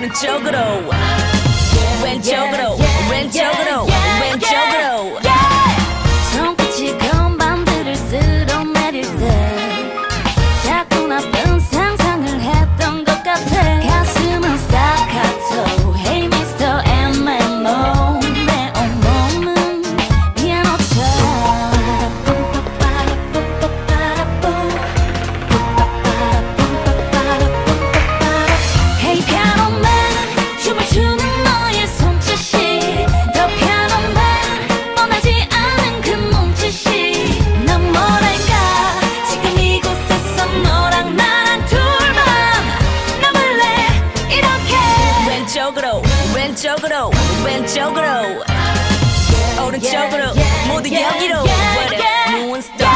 오른쪽으로 왼쪽으로 왼쪽으로 왼쪽으로 손끝이 건반들을 쓸어내릴 때 자꾸 나쁜 상상을 했던 것 같아. 가슴은 스타카토 Hey Mr. MMO 내 온몸은 피아노처럼 Hey 피아노맨 춤을 추는 너의 손짓이 더 피아노맨 뻔하지 않은 그 몸짓이 난 뭐랄까 지금 이곳에서 너랑 나랑 둘만 남을래 이렇게 왼쪽으로 왼쪽으로 왼쪽으로 오른쪽으로 모두 여기로 What a moonstar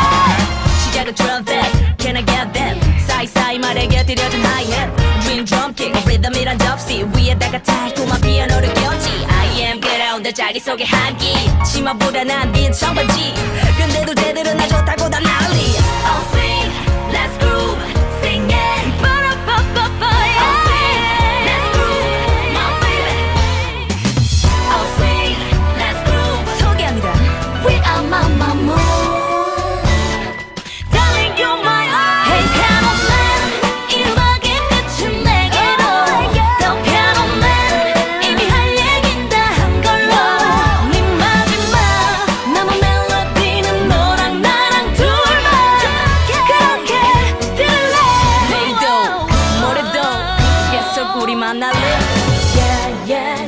시작은 trumpet Can I get that 사이사이 말에 곁들여진 hi-hat Dream drum kick 리듬이란 접시 위에다가 달콤한 피아노를 꼈지 I am good on the 자기 속의 한기 치마보다 난 빈 청바지 근데도 제대로 나 좋다고 다 난리 Oh sing let's groove sing it 빠라빠빠빠 Oh sing let's groove my baby Oh sing let's groove 소개합니다 We are Mama Moon Darling you're my all Hey pianoman 이 음악의 끝은 내게로 더 pianoman 이미 할 얘긴 다 한 걸로 네 마지막 남은 멜로디는 너랑 나랑 둘만 그렇게 들을래 내일도 모레도 계속 우리 만날래 Yeah yeah